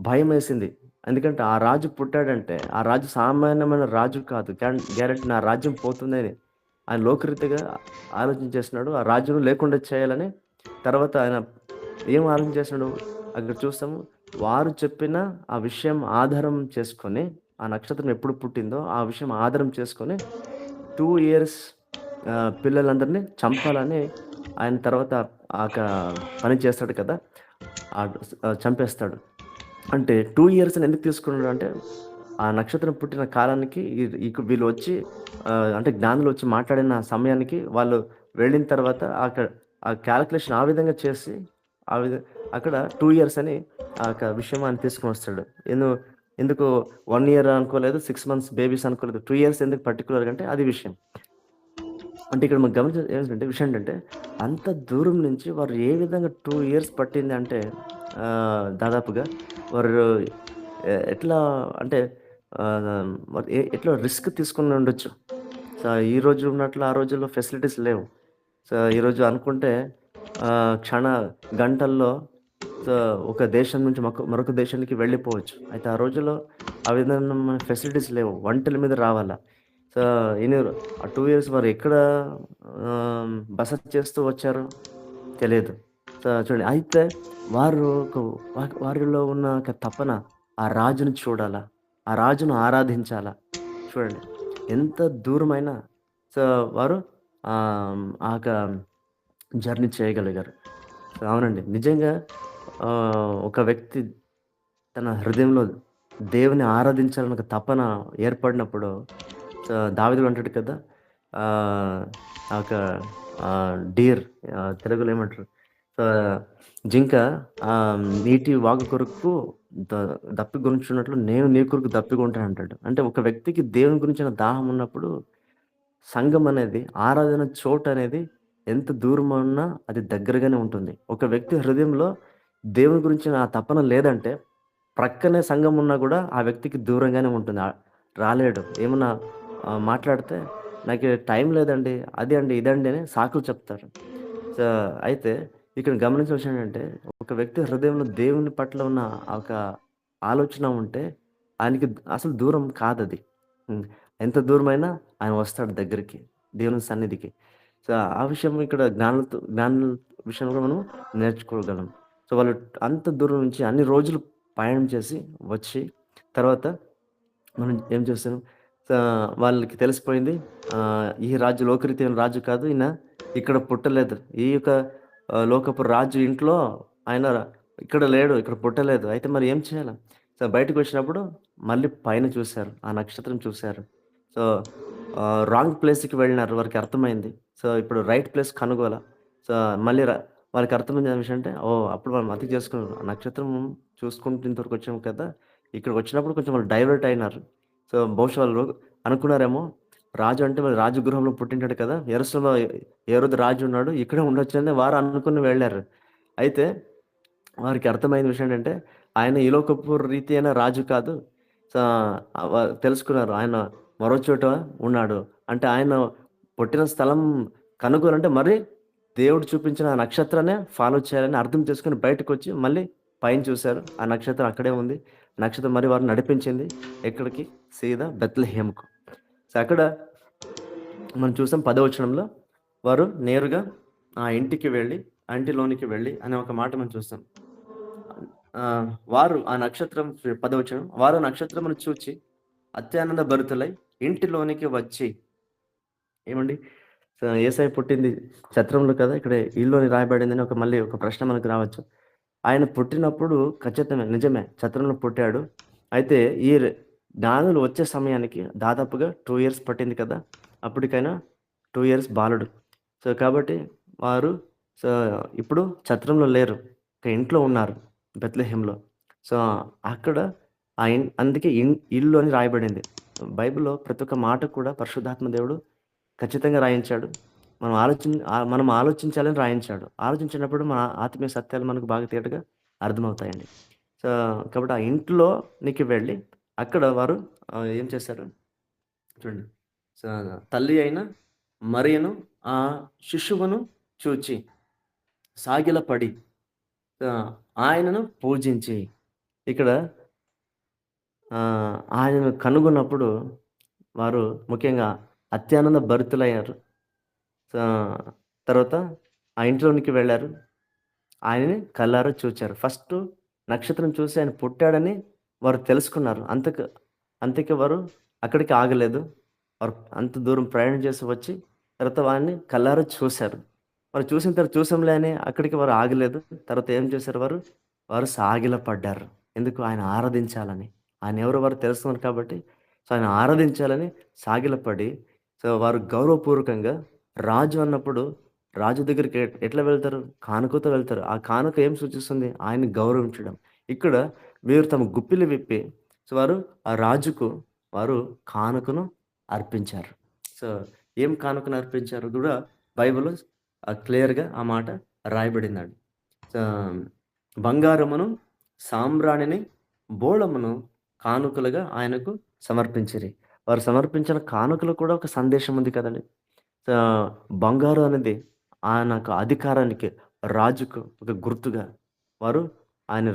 Speaker 3: భయమేసింది. ఎందుకంటే ఆ రాజు పుట్టాడంటే ఆ రాజు సామాన్యమైన రాజు కాదు. గ్యారెంటీ నా రాజ్యం పోతుందని ఆయన లోకరీతిగా ఆలోచన చేస్తున్నాడు. ఆ రాజును లేకుండా చేయాలని. తర్వాత ఆయన ఏం ఆలోచన చేస్తున్నాడు అక్కడ చూస్తాము. వారు చెప్పిన ఆ విషయం ఆధారం చేసుకొని, ఆ నక్షత్రం ఎప్పుడు పుట్టిందో ఆ విషయం ఆధారం చేసుకొని 2 years పిల్లలందరినీ చంపాలని ఆయన తర్వాత పని చేస్తాడు కదా! చంపేస్తాడు. అంటే 2 years అని ఎందుకు తీసుకున్నాడు అంటే, ఆ నక్షత్రం పుట్టిన కాలానికి వీళ్ళు వచ్చి అంటే జ్ఞానులు వచ్చి మాట్లాడిన సమయానికి వాళ్ళు వెళ్ళిన తర్వాత ఆ క్యాలిక్యులేషన్ ఆ విధంగా చేసి అక్కడ 2 years అని విషయం ఆయన తీసుకొని వస్తాడు. ఎందుకు 1 year అనుకోలేదు, 6 months బేబీస్ అనుకోలేదు, 2 years ఎందుకు పర్టికులర్‌గా అంటే అది విషయం. అంటే ఇక్కడ మనం గమనించే విషయం ఏంటంటే, అంత దూరం నుంచి వారు ఏ విధంగా 2 years పట్టింది అంటే, దాదాపుగా వారు ఎట్లా అంటే ఎట్లా రిస్క్ తీసుకొని ఉండొచ్చు. సో ఈ రోజు ఉన్నట్లు ఆ రోజుల్లో ఫెసిలిటీస్ లేవు. సో ఈరోజు అనుకుంటే గంటల్లో ఒక దేశం నుంచి మరొక దేశానికి వెళ్ళిపోవచ్చు. అయితే ఆ రోజుల్లో ఆ విధమైన ఫెసిలిటీస్ లేవు. ఒంటెల మీద రావాలా. సో ఆ 2 years వారు ఎక్కడ బస చేస్తూ వచ్చారో తెలియదు. సో చూడండి, అయితే వారిలో ఉన్న ఒక తపన ఆ రాజును చూడాలా, ఆ రాజును ఆరాధించాలా. చూడండి ఎంత దూరమైనా సో వారు జర్నీ చేయగలిగారు. అవునండి, నిజంగా ఒక వ్యక్తి తన హృదయంలో దేవుని ఆరాధించాలని ఒక తపన ఏర్పడినప్పుడు, దావీదు అంటాడు కదా, ఒక డీర్ తెలుగులో ఏమంటారు, జింక నీటి వాగు కొరకు దప్పిగొనుచున్నట్లు నేను నీ కొరకు దప్పికొంటాను అంటాడు. అంటే ఒక వ్యక్తికి దేవుని గురించిన దాహం ఉన్నప్పుడు సంఘం అనేది, ఆరాధన చోటు అనేది ఎంత దూరం ఉన్నా అది దగ్గరగానే ఉంటుంది. ఒక వ్యక్తి హృదయంలో దేవుని గురించిన ఆ తపన లేదంటే, ప్రక్కనే సంఘం ఉన్నా గూడా ఆ వ్యక్తికి దూరంగానే ఉంటుంది. రాలేడు. ఏమన్నా మాట్లాడితే నాకు టైం లేదండి, అది అండి, ఇదండి అని సాకులు చెప్తారు. సో, అయితే ఇక్కడ గమనించిన విషయం ఏంటంటే, ఒక వ్యక్తి హృదయంలో దేవుని పట్ల ఉన్న ఆ ఒక ఆలోచన ఉంటే, ఆయనకి అసలు దూరం కాదది. హ్మ్. ఎంత దూరమైనా ఆయన వస్తాడు దగ్గరికి, దేవుని సన్నిధికి. సో, ఆ విషయం ఇక్కడ జ్ఞానుల విషయంలో మనం నేర్చుకోగలం. సో, వాళ్ళు అంత దూరం నుంచి అన్ని రోజులు పయనం చేసి వచ్చి, తర్వాత మనం ఏం చేస్తాం, వాళ్ళకి తెలిసిపోయింది. ఈ రాజు లోకరీతైన రాజు కాదు. ఈయన ఇక్కడ పుట్టలేదు. ఈ యొక్క లోకపు రాజు ఇంట్లో ఆయన ఇక్కడ లేడు. ఇక్కడ పుట్టలేదు. అయితే మరి ఏం చేయాలి? సో, బయటకొచ్చినప్పుడు మళ్ళీ పైన చూసారు. ఆ నక్షత్రం చూసారు. సో, రాంగ్ ప్లేస్‌కి వెళ్ళినారు. వారికి అర్థమైంది. సో, ఇప్పుడు రైట్ ప్లేస్ కనుగోల. సో, మళ్ళీ వాళ్ళకి అర్థమైంది ఏం విషయం అంటే, ఓహ్! అప్పుడు వాళ్ళు మతికి చేసుకున్నారు. ఆ నక్షత్రం చూసుకుంటూ ఇంతవరకు వచ్చాం కదా! ఇక్కడికొచ్చినప్పుడు కొంచెం వాళ్ళు డైవర్ట్ అయినారు. సో, బహుశా వాళ్ళు అనుకున్నారేమో, రాజు అంటే మరి రాజగృహంలో పుట్టింటాడు కదా! యెరూషలేములో హేరోదు రాజు ఉన్నాడు. ఇక్కడే ఉండొచ్చని వారు అనుకుని వెళ్లారు. అయితే వారికి అర్థమైన విషయం ఏంటంటే, ఆయన ఈ లోకపు రీతి అయిన రాజు కాదు. సో, తెలుసుకున్నారు. ఆయన మరో చోట ఉన్నాడు. అంటే ఆయన పుట్టిన స్థలం కనుగొనంటే మరి దేవుడు చూపించిన ఆ నక్షత్రాన్నే ఫాలో చేయాలని అర్థం చేసుకొని బయటకొచ్చి మళ్ళీ పైన చూసారు. ఆ నక్షత్రం అక్కడే ఉంది. నక్షత్రం మరి వారిని నడిపించింది. ఎక్కడికి? సీదా బెత్లెహేముకు. సో, అక్కడ మనం చూసాం 10వ వచనంలో వారు నేరుగా ఆ ఇంటికి వెళ్లి, ఆ ఇంటిలోనికి వెళ్లి అనే ఒక మాట మనం చూస్తాం. వారు ఆ నక్షత్రం 10వ వచనం, వారు ఆ నక్షత్రమును చూచి అత్యానంద భరితులై ఇంటిలోనికి వచ్చి ఏమండి? యేసయ్య పుట్టింది సత్రంలో కదా! ఇక్కడ ఇల్లు అని రాయబడిందని మళ్ళీ ఒక ప్రశ్న మనకు రావచ్చు. ఆయన పుట్టినప్పుడు ఖచ్చితమే నిజమే సత్రంలో పుట్టాడు. అయితే ఈ జ్ఞానులు వచ్చే సమయానికి దాదాపుగా 2 ఇయర్స్ పట్టింది కదా! అప్పటికైనా 2 ఇయర్స్ బాలుడు. సో, కాబట్టి వారు సో, ఇప్పుడు సత్రంలో లేరు. ఒక ఇంట్లో ఉన్నారు బెత్లెహేంలో. సో, అక్కడ అందుకే ఇల్లు అని రాయబడింది. బైబిల్‌లో ప్రతి ఒక్క మాట కూడా పరిశుద్ధాత్మ దేవుడు ఖచ్చితంగా రాయించాడు. మనం ఆలోచించాలని రాయించాడు. ఆలోచించినప్పుడు మన ఆత్మీయ సత్యాలు మనకు బాగా తేటగా అర్థమవుతాయండి. సో, కాబట్టి ఆ ఇంట్లోనికి వెళ్ళి అక్కడ వారు ఏం చేశారు చూడండి. సో, తల్లి అయిన మరియను ఆ శిశువును చూచి సాగిలపడి ఆయనను పూజించి ఇక్కడ ఆయనను కనుగొన్నప్పుడు వారు ముఖ్యంగా అత్యానంద భరితులయ్యారు. తర్వాత ఆ ఇంట్లోనికి వెళ్లారు. ఆయనని కళ్ళారా చూచారు. ఫస్టు నక్షత్రం చూసి ఆయన పుట్టాడని వారు తెలుసుకున్నారు. అంతకి వారు అక్కడికి ఆగలేదు. వారు అంత దూరం ప్రయాణం చేసి వచ్చి తర్వాత వారిని కళ్ళారా చూసారు. వారు చూసిన తర్వాత చూసాంలే అని అక్కడికి వారు ఆగలేదు. తర్వాత ఏం చేశారు వారు? వారు సాగిలపడ్డారు. ఎందుకు? ఆయన ఆరాధించాలని. ఆయన ఎవరో వారు తెలుసుకున్నారు కాబట్టి, సో, ఆయన ఆరాధించాలని సాగిలపడి, సో, వారు గౌరవపూర్వకంగా రాజు అన్నప్పుడు రాజు దగ్గరికి ఎట్లా వెళ్తారు? కానుకతో వెళ్తారు. ఆ కానుక ఏం సూచిస్తుంది? ఆయన్ని గౌరవించడం. ఇక్కడ వీరు తమ గుప్పిలు విప్పి సో, వారు ఆ రాజుకు వారు కానుకను అర్పించారు. సో, ఏం కానుకను అర్పించారో గూడా బైబిల్‌లో క్లియర్‌గా ఆ మాట రాయబడిందండి. ఆహ్, బంగారమును, సాంబ్రాణిని, బోళమును కానుకలుగా ఆయనకు సమర్పించిరి. వారు సమర్పించిన కానుకలో కూడా ఒక సందేశం ఉంది కదండీ! ఆహ్, బంగారం అనేది ఆయనకు అధికారానికి, రాజుకు ఒక గుర్తుగా వారు ఆయన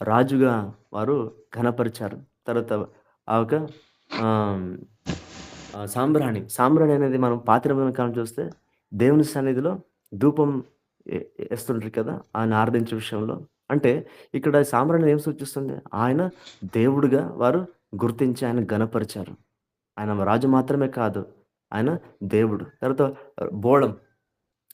Speaker 3: రాజుగా వారు ఘనపరిచారు. తర్వాత ఆ ఒక ఆహ్, సాంబ్రాణి అనేది మనం పాత నిబంధన కాలం చూస్తే దేవుని సన్నిధిలో ధూపం ఎ ఎస్తుంటారు కదా! ఆయన ఆరాధించే విషయంలో. అంటే ఇక్కడ సాంబ్రాణి ఏం సూచిస్తుంది? ఆయన దేవుడుగా వారు గుర్తించి ఆయన ఘనపరిచారు. ఆయన రాజు మాత్రమే కాదు. ఆయన దేవుడు. తర్వాత బోళం.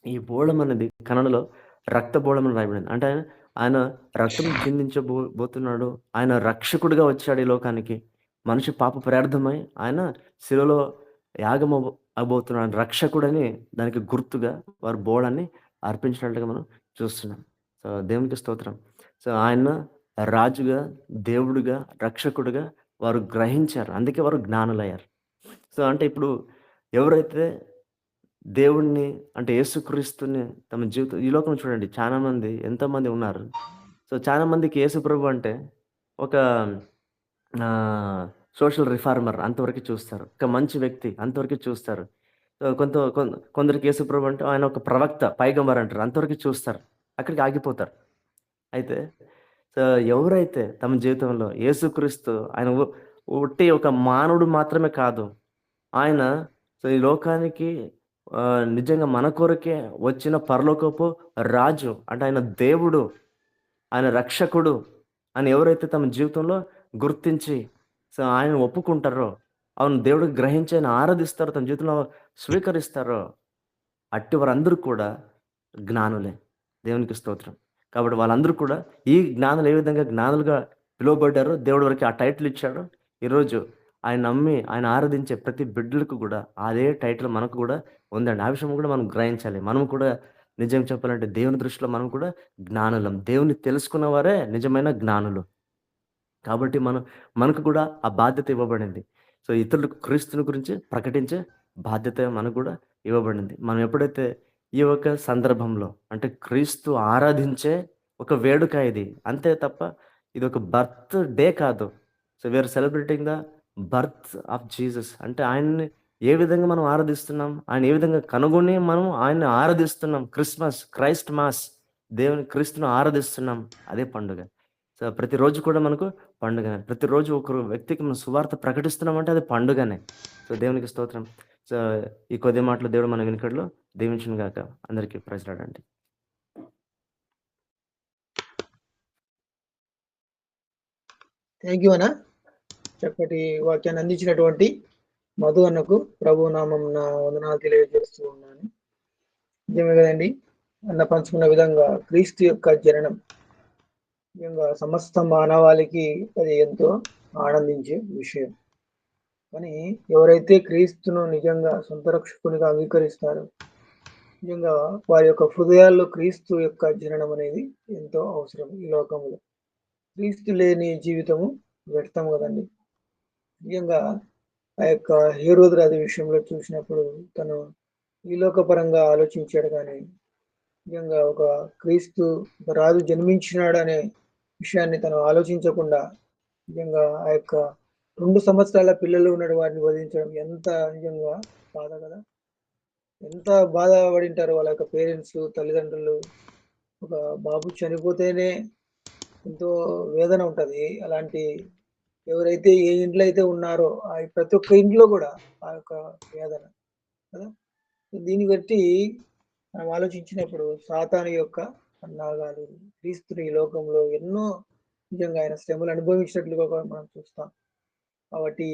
Speaker 3: ఈ బోళం అనేది కన్నడలో రక్త బోళం అని రాయబడింది. అంటే ఆయన రక్తం చిందించబోతున్నాడు. ఆయన రక్షకుడిగా వచ్చాడు ఈ లోకానికి. మనిషి పాప ప్రార్థమై ఆయన శిలువలో యాగం అవ్వబోతున్నాడు. రక్షకుడని దానికి గుర్తుగా వారు బోళాన్ని అర్పించినట్టుగా మనం చూస్తున్నాం. సో, దేవునికి స్తోత్రం. సో, ఆయన రాజుగా, దేవుడుగా, రక్షకుడుగా వారు గ్రహించారు. అందుకే వారు జ్ఞానులయ్యారు. సో, అంటే ఇప్పుడు ఎవరైతే దేవుడిని అంటే యేసుక్రీస్తుని తమ జీవితం ఈ లోకంలో చూడండి చాలామంది ఎంతోమంది ఉన్నారు. సో, చాలా మందికి యేసుప్రభు అంటే ఒక ఆహ్, సోషల్ రిఫార్మర్ అంతవరకే చూస్తారు. ఒక మంచి వ్యక్తి అంతవరకే చూస్తారు. కొందరికి యేసుప్రభు అంటే ఆయన ఒక ప్రవక్త, పైగంబర్ అంటారు. అంతవరకే చూస్తారు. అక్కడికి ఆగిపోతారు. అయితే సో, ఎవరైతే తమ జీవితంలో యేసుక్రీస్తు ఆయన ఉట్టి ఒక మానవుడు మాత్రమే కాదు. ఆయన సో, ఈ లోకానికి నిజంగా మన కొరకే వచ్చిన పరలోకపు రాజు. అంటే ఆయన దేవుడు, ఆయన రక్షకుడు అని ఎవరైతే తమ జీవితంలో గుర్తించి సో, ఆయనను ఒప్పుకుంటారో, అవును దేవుడికి గ్రహించి ఆయన ఆరాధిస్తారో, తమ జీవితంలో స్వీకరిస్తారో అట్టి వారందరూ కూడా జ్ఞానులే. దేవునికి స్తోత్రం. కాబట్టి వాళ్ళందరూ కూడా ఈ జ్ఞానులు ఏ విధంగా జ్ఞానులుగా పిలువబడ్డారో, దేవుడు వారికి ఆ టైటిల్ ఇచ్చాడో, ఈరోజు ఆయన నమ్మి, ఆయన ఆరాధించే ప్రతి బిడ్డలకు కూడా అదే టైటిల్ మనకు కూడా ఉందండి. ఆ విషయం కూడా మనం గ్రహించాలి. మనం కూడా నిజం చెప్పాలంటే దేవుని దృష్టిలో మనం కూడా జ్ఞానులం. దేవున్ని తెలుసుకున్న వారే నిజమైన జ్ఞానులు. కాబట్టి మనకు కూడా ఆ బాధ్యత ఇవ్వబడింది. సో, ఇతరులకు క్రీస్తుని గురించి ప్రకటించే బాధ్యత మనకు కూడా ఇవ్వబడింది. మనం ఎప్పుడైతే ఈ యొక్క సందర్భంలో అంటే క్రీస్తు ఆరాధించే ఒక వేడుక ఇది. అంతే తప్ప ఇదొక బర్త్ డే కాదు. So, we are celebrating the birth of Jesus. అంటే ఆయన్ని ఏ విధంగా మనం ఆరాధిస్తున్నాం, ఆయన ఏ విధంగా కనుగొని మనం ఆయన్ని ఆరాధిస్తున్నాం. క్రైస్ట్ మాస్ క్రీస్తుని ఆరాధిస్తున్నాం. అదే పండుగ. సో, ప్రతిరోజు కూడా మనకు పండుగనే. ప్రతిరోజు ఒకరు వ్యక్తికి మనం సువార్త ప్రకటిస్తున్నామంటే అది పండుగనే. సో, దేవునికి స్తోత్రం. సో, ఈ కొద్ది మాటలు దేవుడు మన వినికిడిలో దీవించును గాక. అందరికీ ప్రైజ్ లార్డ్ అండి.
Speaker 1: థ్యాంక్ యూ అన్న. చక్కటి వాక్యాన్ని అందించినటువంటి మధు అన్నకు ప్రభు నామమున వందనాలు తెలియజేస్తూ ఉన్నాను. నిజమే కదండి, అన్న పంచుకున్న విధంగా క్రీస్తు యొక్క జననం నిజంగా సమస్త మానవాళికి అది ఎంతో ఆనందించే విషయం. కానీ ఎవరైతే క్రీస్తును నిజంగా సొంత రక్షకునిగా అంగీకరిస్తారో, నిజంగా వారి యొక్క హృదయాల్లో క్రీస్తు యొక్క జననం అనేది ఎంతో అవసరం ఈ లోకంలో. క్రీస్తు లేని జీవితము వ్యర్థం కదండి. నిజంగా ఆ యొక్క హేరోదు రాజు విషయంలో చూసినప్పుడు తను ఈ లోకపరంగా ఆలోచించాడు కానీ నిజంగా ఒక క్రీస్తు ఒక రాజు జన్మించినాడు అనే విషయాన్ని తను ఆలోచించకుండా నిజంగా ఆ యొక్క 2 సంవత్సరాల పిల్లలు ఉన్న వారిని వధించడం ఎంత నిజంగా బాధ కదా! ఎంత బాధపడింటారో వాళ్ళ యొక్క పేరెంట్స్, తల్లిదండ్రులు. ఒక బాబు చనిపోతేనే ఎంతో వేదన ఉంటది. అలాంటి ఎవరైతే ఏ ఇంట్లో అయితే ఉన్నారో ప్రతి ఒక్క ఇంట్లో కూడా ఆ యొక్క వేదన కదా! దీన్ని బట్టి మనం ఆలోచించినప్పుడు సాతాను యొక్క పన్నాగాలు, క్రీస్తుని ఈ లోకంలో ఎన్నో నిజంగా ఆయన శ్రమలు అనుభవించినట్లుగా కూడా మనం చూస్తాం. కాబట్టి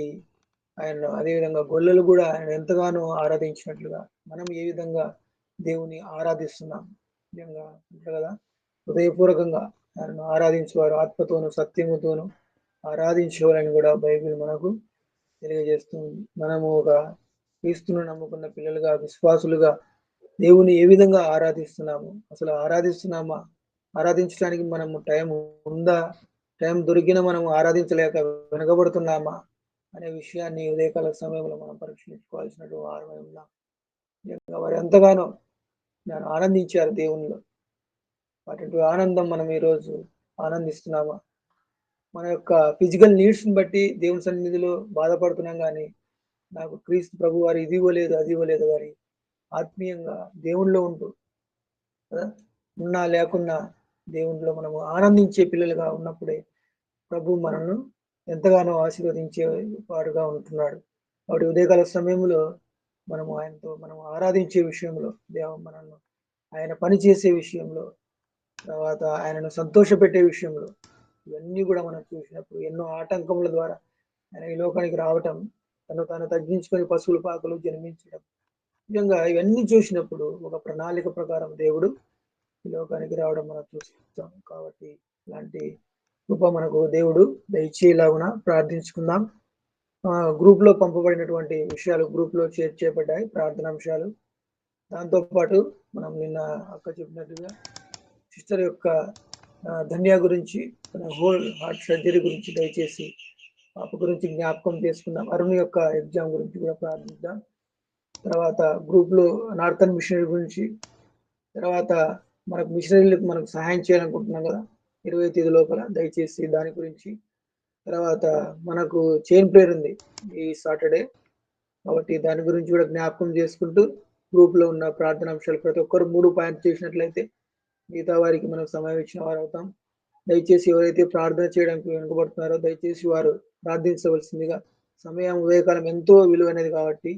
Speaker 1: ఆయన్ను అదేవిధంగా గొల్లలు కూడా ఆయన ఎంతగానో ఆరాధించినట్లుగా మనం ఏ విధంగా దేవుని ఆరాధిస్తున్నాం. నిజంగా అంతే కదా! హృదయపూర్వకంగా ఆయనను ఆరాధించేవారు ఆత్మతోను, సత్యముతోను ఆరాధించేవారని కూడా బైబిల్ మనకు తెలియజేస్తుంది. మనము ఒక క్రీస్తును నమ్ముకున్న పిల్లలుగా, విశ్వాసులుగా దేవుని ఏ విధంగా ఆరాధిస్తున్నాము? అసలు ఆరాధిస్తున్నామా? ఆరాధించడానికి మనము టైం ఉందా? టైం దొరికినా మనం ఆరాధించలేక వెనకబడుతున్నామా? అనే విషయాన్ని ఉదయకాల సమయంలో మనం పరీక్షించుకోవాల్సినటువంటి వారమై ఉన్నాం. నిజంగా వారు ఎంతగానో ఆనందించారు దేవునిలో. అటువంటి ఆనందం మనం ఈరోజు ఆనందిస్తున్నామా? మన యొక్క ఫిజికల్ నీడ్స్‌ని బట్టి దేవుని సన్నిధిలో బాధపడుతున్నాం గానీ, నాకు క్రీస్తు ప్రభువారు ఇది ఇవ్వలేదు, అది ఇవ్వలేదు గాని ఆత్మీయంగా దేవునిలో ఉంటూ కదా! ఉన్నా లేకున్నా దేవునిలో మనము ఆనందించే పిల్లలుగా ఉన్నప్పుడే ప్రభు మనల్ని ఎంతగానో ఆశీర్వదించే వాడుగా ఉంటున్నాడు. కాబట్టి ఉదయకాల సమయంలో మనం ఆరాధించే విషయంలో మనల్ని ఆయన పని చేసే విషయంలో, తర్వాత ఆయనను సంతోషపెట్టే విషయంలో ఇవన్నీ కూడా మనం చూసినప్పుడు ఎన్నో ఆటంకముల ద్వారా ఆయన ఈ లోకానికి రావటం, తాను తగ్గించుకొని పశువుల పాకలో జన్మించడం. నిజంగా ఇవన్నీ చూసినప్పుడు ఒక ప్రణాళిక ప్రకారం దేవుడు ఈ లోకానికి రావడం మనం చూస్తాం. కాబట్టి ఇలాంటి కృప మనకు దేవుడు దయచేలాగున ప్రార్థించుకుందాం. గ్రూప్‌లో పంపబడినటువంటి విషయాలు గ్రూప్‌లో చేర్చబడ్డాయి ప్రార్థనాంశాలు. దాంతో పాటు మనం నిన్న అక్క చెప్పినట్టుగా సిస్టర్ యొక్క ధన్య గురించి, తన హోల్ హార్ట్ సర్జరీ గురించి దయచేసి పాప గురించి జ్ఞాపకం చేసుకుందాం. అరుణ్ యొక్క ఎగ్జామ్ గురించి కూడా ప్రార్థిద్దాం. తర్వాత గ్రూప్లో నార్థన్ మిషనరీ గురించి, తర్వాత మనకు మిషనరీలకు మనకు సహాయం చేయాలనుకుంటున్నాం కదా 20 తేదీ లోపల, దయచేసి దాని గురించి. తర్వాత మనకు చైన్ ప్రేయర్ ఉంది ఈ సాటర్డే, కాబట్టి దాని గురించి కూడా జ్ఞాపకం చేసుకుంటూ గ్రూప్లో ఉన్న ప్రార్థన అంశాలు ప్రతి ఒక్కరు 3 పాయింట్ చేసినట్లయితే మిగతా వారికి మనం సమయం ఇచ్చిన వారు అవుతాం. దయచేసి ఎవరైతే ప్రార్థన చేయడానికి వెనుకబడుతున్నారో దయచేసి వారు ప్రార్థించవలసిందిగా, సమయం ఉదయకాలం ఎంతో విలువైనది కాబట్టి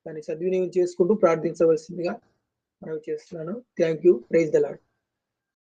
Speaker 1: దాన్ని సద్వినియోగం చేసుకుంటూ ప్రార్థించవలసిందిగా మనవి చేస్తున్నాను. Thank you. Praise the lord.